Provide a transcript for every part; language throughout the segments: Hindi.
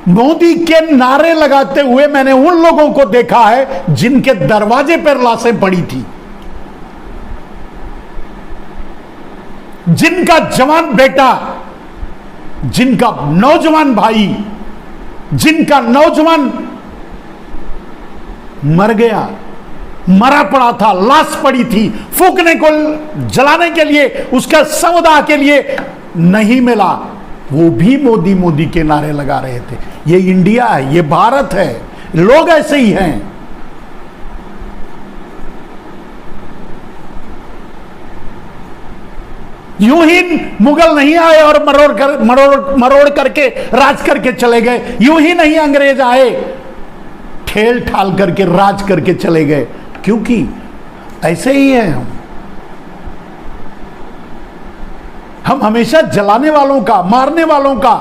मोदी के नारे लगाते हुए मैंने उन लोगों को देखा है जिनके दरवाजे पर लाशें पड़ी थी, जिनका जवान बेटा, जिनका नौजवान भाई, जिनका नौजवान मर गया, मरा पड़ा था, लाश पड़ी थी, फूकने को, जलाने के लिए, उसका समुदाय के लिए नहीं मिला, वो भी मोदी मोदी के नारे लगा रहे थे। ये इंडिया है, ये भारत है, लोग ऐसे ही हैं। यूं ही मुगल नहीं आए और मरोड़ करके राज करके चले गए, यूं ही नहीं अंग्रेज आए ठेल ठाल करके राज करके चले गए, क्योंकि ऐसे ही हैं हम हमेशा जलाने वालों का, मारने वालों का,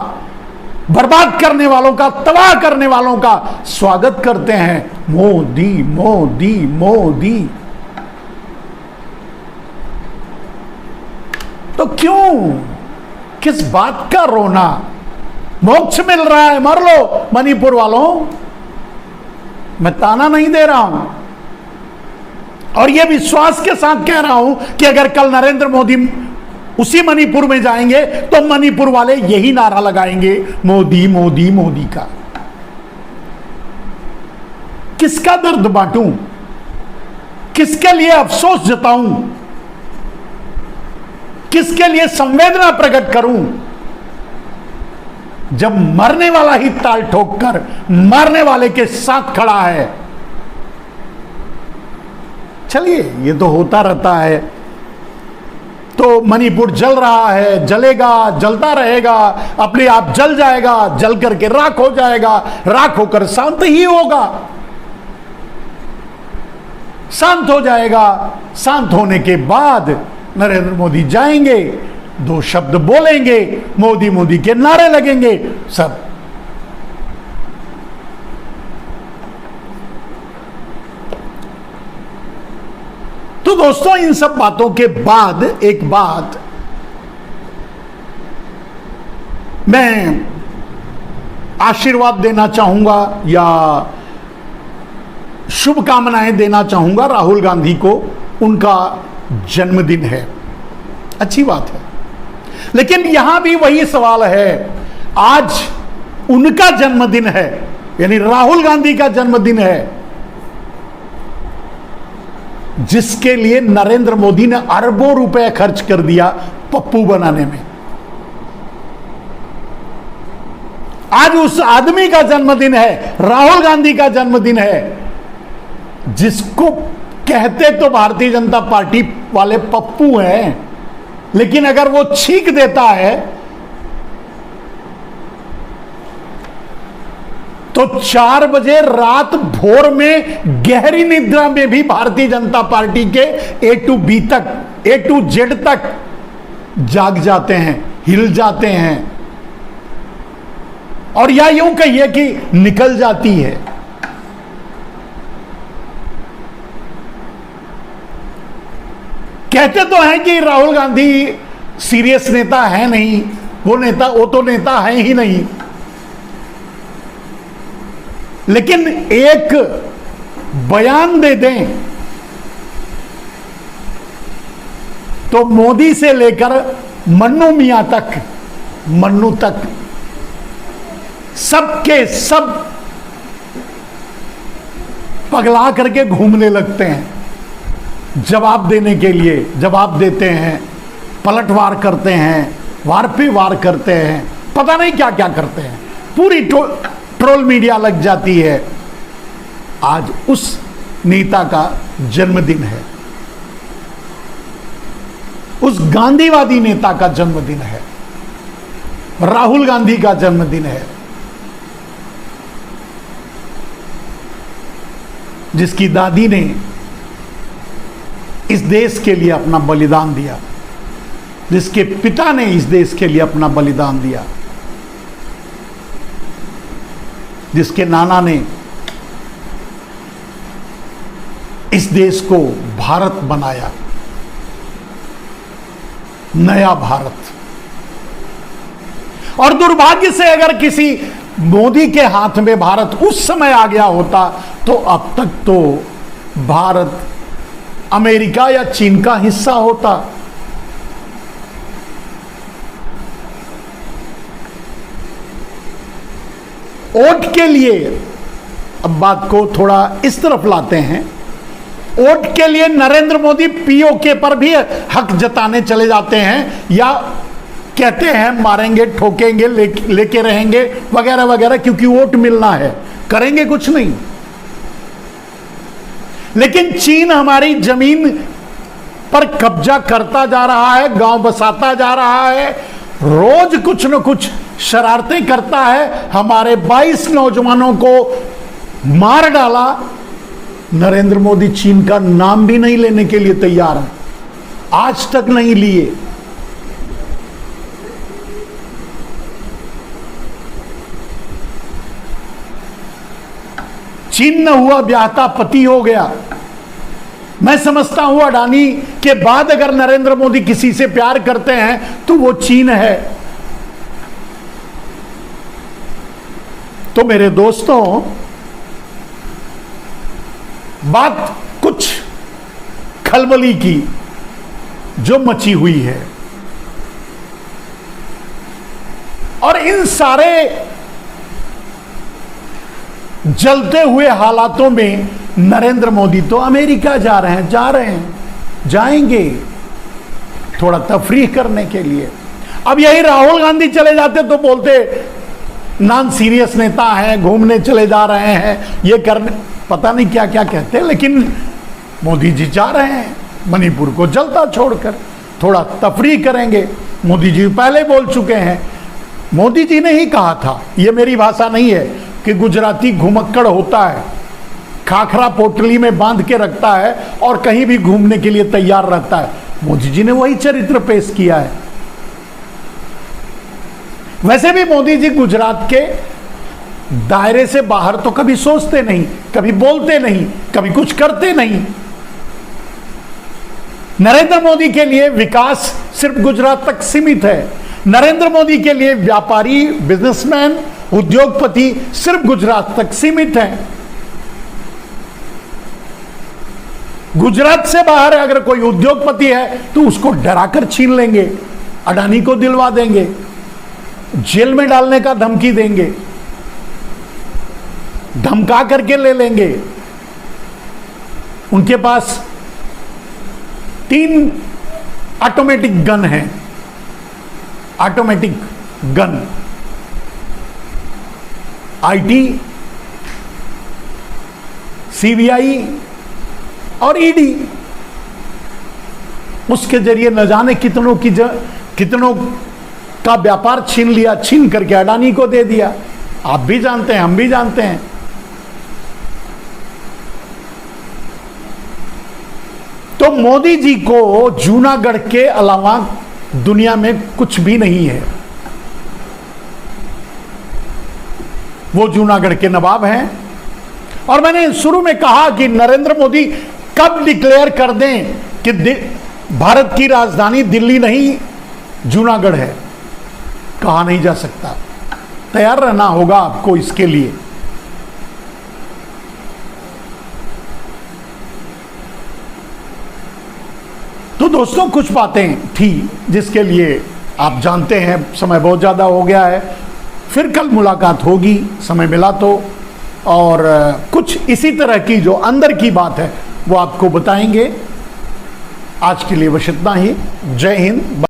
बर्बाद करने वालों का, तबाह करने वालों का स्वागत करते हैं। मोदी मोदी मोदी। तो क्यों, किस बात का रोना? मोक्ष मिल रहा है, मर लो मणिपुर वालों, मैं ताना नहीं दे रहा हूं, और यह विश्वास के साथ कह रहा हूं कि अगर कल नरेंद्र मोदी उसी मणिपुर में जाएंगे तो मणिपुर वाले यही नारा लगाएंगे, मोदी मोदी मोदी का। किसका दर्द बांटूं, किसके लिए अफसोस जताऊं, किसके लिए संवेदना प्रकट करूं, जब मरने वाला ही ताल ठोककर मरने वाले के साथ खड़ा है। चलिए, ये तो होता रहता है। तो मणिपुर जल रहा है, जलेगा, जलता रहेगा, अपने आप जल जाएगा, जल करके राख हो जाएगा, राख होकर शांत ही होगा, शांत हो जाएगा। शांत होने के बाद नरेंद्र मोदी जाएंगे, दो शब्द बोलेंगे, मोदी मोदी के नारे लगेंगे, सब। तो दोस्तों, इन सब बातों के बाद एक बात मैं आशीर्वाद देना चाहूंगा या शुभकामनाएं देना चाहूंगा राहुल गांधी को। उनका जन्मदिन है, अच्छी बात है, लेकिन यहां भी वही सवाल है, आज उनका जन्मदिन है, यानी राहुल गांधी का जन्मदिन है, जिसके लिए नरेंद्र मोदी ने अरबों रुपए खर्च कर दिया पप्पू बनाने में। आज उस आदमी का जन्मदिन है, राहुल गांधी का जन्मदिन है, जिसको कहते तो भारतीय जनता पार्टी वाले पप्पू हैं, लेकिन अगर वो छींक देता है तो 4 बजे रात भोर में गहरी निद्रा में भी भारतीय जनता पार्टी के A to B तक, A to Z तक जाग जाते हैं, हिल जाते हैं, और या यूं कहिए कि निकल जाती है। कहते तो हैं कि राहुल गांधी सीरियस नेता है नहीं, वो तो नेता है ही नहीं, लेकिन एक बयान दे दें तो मोदी से लेकर मन्नू मियां तक, मन्नू तक, सबके सब पगला करके घूमने लगते हैं। जवाब देने के लिए जवाब देते हैं, पलटवार करते हैं, वार पे वार करते हैं, पता नहीं क्या क्या करते हैं, पूरी ट्रोल मीडिया लग जाती है। आज उस नेता का जन्मदिन है, उस गांधीवादी नेता का जन्मदिन है, राहुल गांधी का जन्मदिन है, जिसकी दादी ने इस देश के लिए अपना बलिदान दिया, जिसके पिता ने इस देश के लिए अपना बलिदान दिया, जिसके नाना ने इस देश को भारत बनाया, नया भारत। और दुर्भाग्य से अगर किसी मोदी के हाथ में भारत उस समय आ गया होता तो अब तक तो भारत अमेरिका या चीन का हिस्सा होता। वोट के लिए, अब बात को थोड़ा इस तरफ लाते हैं, वोट के लिए नरेंद्र मोदी पीओके पर भी हक जताने चले जाते हैं या कहते हैं मारेंगे ठोकेंगे लेके रहेंगे वगैरह वगैरह, क्योंकि वोट मिलना है, करेंगे कुछ नहीं। लेकिन चीन हमारी जमीन पर कब्जा करता जा रहा है, गांव बसाता जा रहा है, रोज कुछ न कुछ शरारतें करता है, हमारे 22 नौजवानों को मार डाला। नरेंद्र मोदी चीन का नाम भी नहीं लेने के लिए तैयार है, आज तक नहीं लिए। चीन न हुआ ब्याहता पति हो गया। मैं समझता हूं अडानी के बाद अगर नरेंद्र मोदी किसी से प्यार करते हैं तो वो चीन है। तो मेरे दोस्तों, बात कुछ खलबली की जो मची हुई है, और इन सारे जलते हुए हालातों में नरेंद्र मोदी तो अमेरिका जा रहे हैं, जाएंगे थोड़ा तफरीह करने के लिए। अब यही राहुल गांधी चले जाते तो बोलते नॉन सीरियस नेता हैं, घूमने चले जा रहे हैं, ये करने, पता नहीं क्या क्या कहते हैं, लेकिन मोदी जी जा रहे हैं मणिपुर को जलता छोड़कर, थोड़ा तफरीह करेंगे। मोदी जी पहले बोल चुके हैं, मोदी जी ने ही कहा था, ये मेरी भाषा नहीं है, कि गुजराती घुमक्कड़ होता है, खाखरा पोटली में बांध के रखता है और कहीं भी घूमने के लिए तैयार रहता है। मोदी जी ने वही चरित्र पेश किया है। वैसे भी मोदी जी गुजरात के दायरे से बाहर तो कभी सोचते नहीं, कभी बोलते नहीं, कभी कुछ करते नहीं। नरेंद्र मोदी के लिए विकास सिर्फ गुजरात तक सीमित है। नरेंद्र मोदी के लिए व्यापारी, बिजनेसमैन, उद्योगपति सिर्फ गुजरात तक सीमित है। गुजरात से बाहर अगर कोई उद्योगपति है तो उसको डराकर छीन लेंगे, अडानी को दिलवा देंगे, जेल में डालने का धमकी देंगे, धमका करके ले लेंगे। उनके पास 3 ऑटोमेटिक गन है, ऑटोमेटिक गन, आईटी, सीबीआई और ईडी। उसके जरिए न जाने कितनों का व्यापार छीन लिया, छीन करके अडानी को दे दिया। आप भी जानते हैं, हम भी जानते हैं। तो मोदी जी को जूनागढ़ के अलावा दुनिया में कुछ भी नहीं है। वो जूनागढ़ के नवाब हैं। और मैंने शुरू में कहा कि नरेंद्र मोदी कब डिक्लेयर कर दें कि भारत की राजधानी दिल्ली नहीं जूनागढ़ है, कहा नहीं जा सकता। तैयार रहना होगा आपको इसके लिए। तो दोस्तों, कुछ बातें थी जिसके लिए आप जानते हैं समय बहुत ज़्यादा हो गया है। फिर कल मुलाकात होगी, समय मिला तो, और कुछ इसी तरह की जो अंदर की बात है वो आपको बताएंगे। आज के लिए बस इतना ही। जय हिंद।